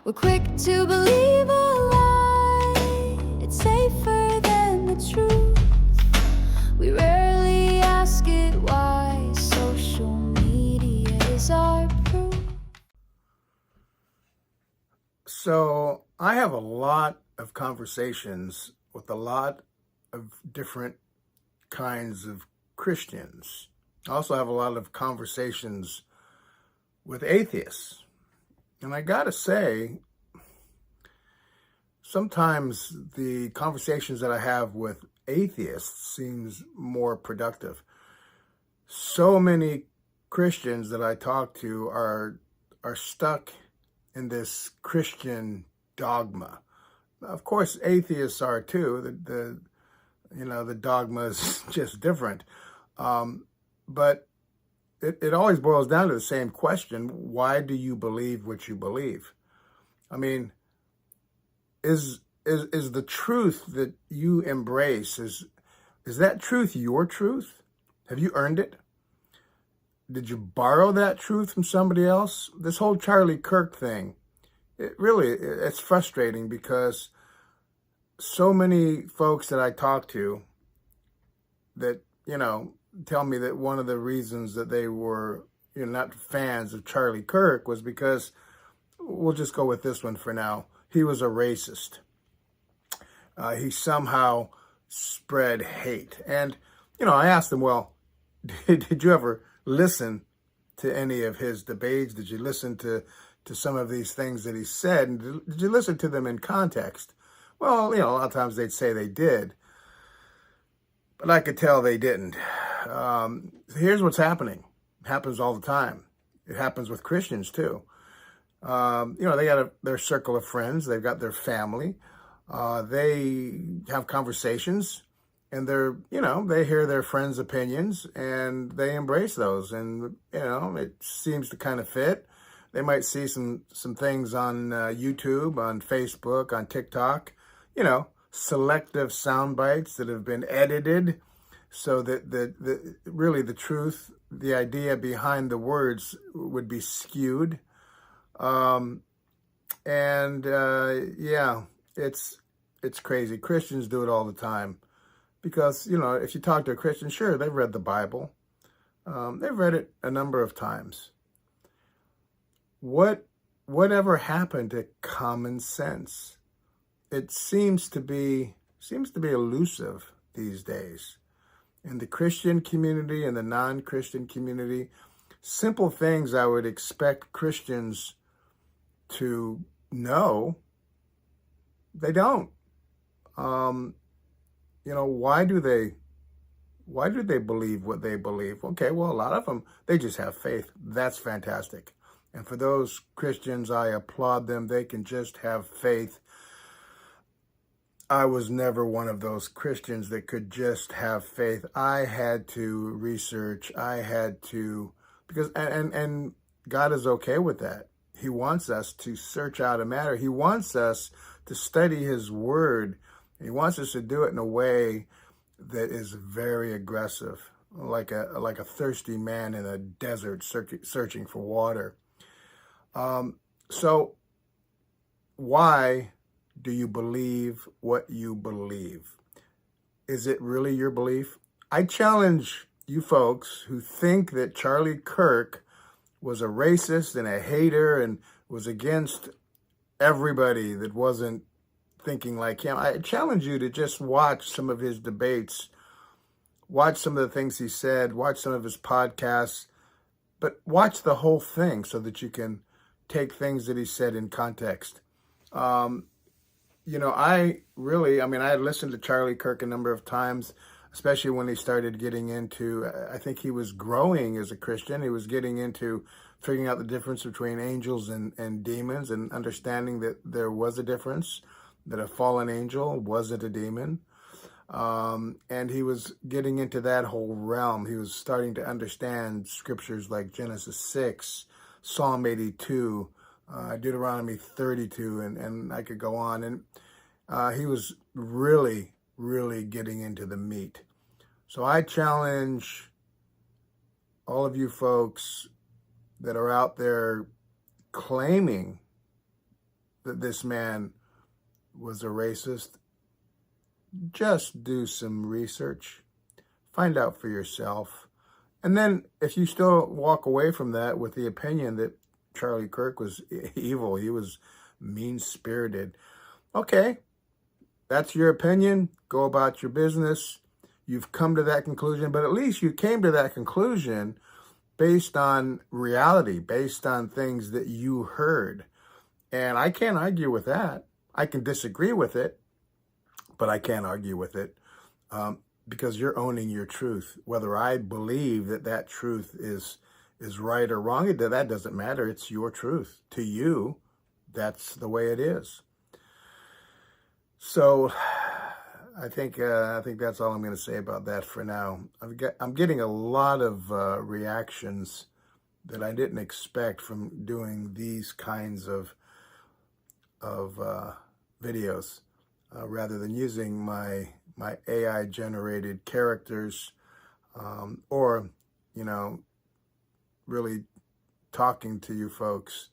We're quick to believe a lie. It's safer than the truth. We rarely ask it why. Social media is our proof. So I have a lot of conversations with a lot of different kinds of Christians. I also have a lot of conversations with atheists. And I gotta say, sometimes the conversations that I have with atheists seems more productive. So many Christians that I talk to are stuck in this Christian dogma. Of course, atheists are too. The dogma is just different. But it always boils down to the same question: why do you believe what you believe? I mean, is the truth that you embrace, is that truth your truth? Have you earned it? Did you borrow that truth from somebody else? This whole Charlie Kirk thing, it's frustrating because so many folks that I talk to that, tell me that one of the reasons that they were, not fans of Charlie Kirk was because, we'll just go with this one for now, he was a racist. He somehow spread hate. And, I asked him, well, did you ever listen to any of his debates? Did you listen to some of these things that he said? And did you listen to them in context? Well, a lot of times they'd say they did, but I could tell they didn't. Here's what's happening. It happens all the time. It happens with Christians too. They got their circle of friends. They've got their family. They have conversations, and they hear their friends' opinions and they embrace those. And, it seems to kind of fit. They might see some things on YouTube, on Facebook, on TikTok, selective sound bites that have been edited so that really the truth, the idea behind the words would be skewed. It's crazy. Christians do it all the time because, if you talk to a Christian, sure, they've read the Bible. They've read it a number of times. Whatever happened to common sense? It seems to be elusive these days. In the Christian community and the non-Christian community, simple things I would expect Christians to know, they don't. Why do they believe what they believe? Okay, well, a lot of them, they just have faith. That's fantastic. And for those Christians, I applaud them. They can just have faith. I was never one of those Christians that could just have faith. I had to research. I had to, because, and God is okay with that. He wants us to search out a matter. He wants us to study his word. He wants us to do it in a way that is very aggressive, like a thirsty man in a desert searching for water. So why do you believe what you believe? Is it really your belief? I challenge you folks who think that Charlie Kirk was a racist and a hater and was against everybody that wasn't thinking like him. I challenge you to just watch some of his debates, watch some of the things he said, watch some of his podcasts, but watch the whole thing so that you can take things that he said in context. I had listened to Charlie Kirk a number of times, especially when he started getting into, I think he was growing as a Christian. He was getting into figuring out the difference between angels and demons and understanding that there was a difference, that a fallen angel wasn't a demon. And he was getting into that whole realm. He was starting to understand scriptures like Genesis 6, Psalm 82, Deuteronomy 32, and I could go on. And he was really, really getting into the meat. So I challenge all of you folks that are out there claiming that this man was a racist, just do some research, find out for yourself. And then if you still walk away from that with the opinion that Charlie Kirk was evil, he was mean-spirited, okay, that's your opinion. Go about your business. You've come to that conclusion, but at least you came to that conclusion based on reality, based on things that you heard. And I can't argue with that. I can disagree with it, but I can't argue with it because you're owning your truth. Whether I believe that that truth is right or wrong, that doesn't matter. It's your truth. To you, that's the way it is. So I think that's all I'm going to say about that for now. I'm getting a lot of reactions that I didn't expect from doing these kinds of videos, rather than using my AI generated characters, or really talking to you folks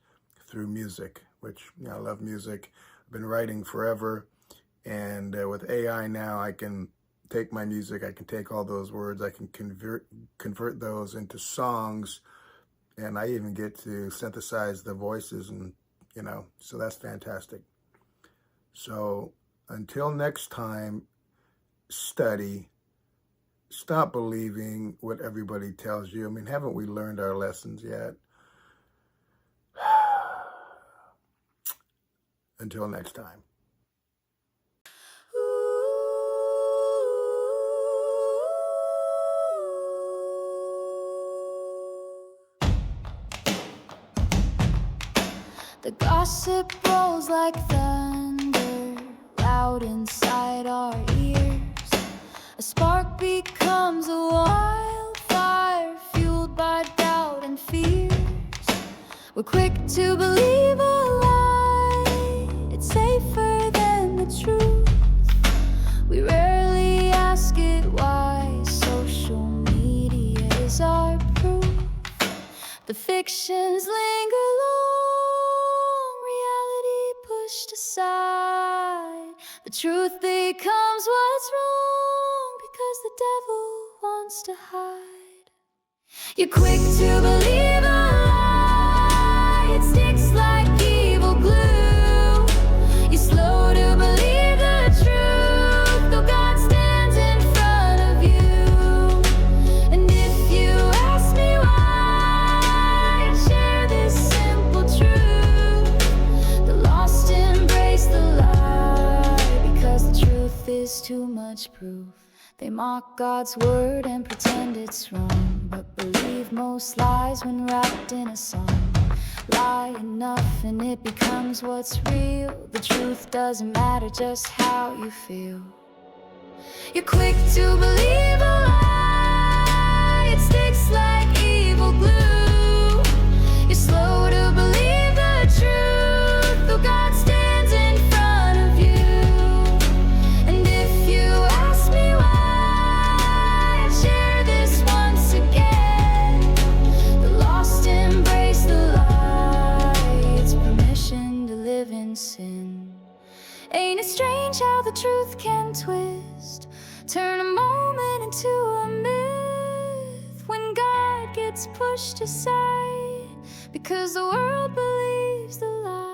through music, which I love music. I've been writing forever. And with AI now, I can take my music, I can take all those words, I can convert those into songs, and I even get to synthesize the voices, and so that's fantastic. So until next time, study. Stop believing what everybody tells you. I mean, haven't we learned our lessons yet? Until next time. The gossip rolls like thunder, loud inside our ears. A spark becomes a wildfire, fueled by doubt and fears. We're quick to believe a lie, it's safer than the truth. We rarely ask it why, social media is our proof. The fictions linger long, reality pushed aside. The truth becomes what's wrong, because the devil wants to hide. You're quick to believe a lie, it sticks like evil glue. You're slow to believe the truth, though God stands in front of you. And if you ask me why, I'd share this simple truth: the lost embrace the lie, because the truth is too much proof. They mock God's word and pretend it's wrong, but believe most lies when wrapped in a song. Lie enough and it becomes what's real. The truth doesn't matter, just how you feel. You're quick to believe a lie, it sticks like evil glue. You're slow to believe the truth, though God stands in front of you. And if you ask me why, I'd share this once again: the lost embrace the lie, it's permission to live in sin. Ain't it strange how the truth can twist, turn a moment into a myth, when God gets pushed aside, because the world believes the lie.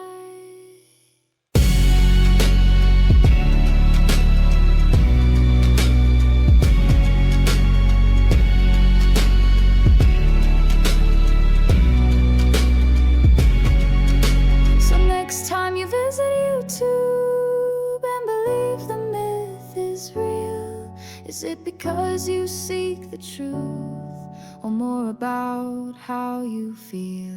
So next time you visit YouTube and believe the myth is real, is it because you seek the truth, or more about how you feel?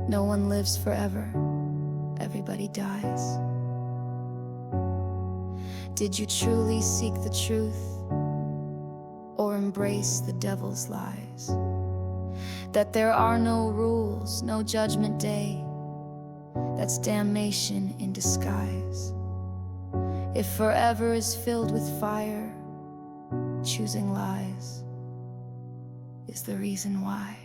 No one lives forever, everybody dies. Did you truly seek the truth, or embrace embrace the devil's lies. That there are no rules, no judgment day. That's damnation in disguise. If forever is filled with fire, choosing lies is the reason why.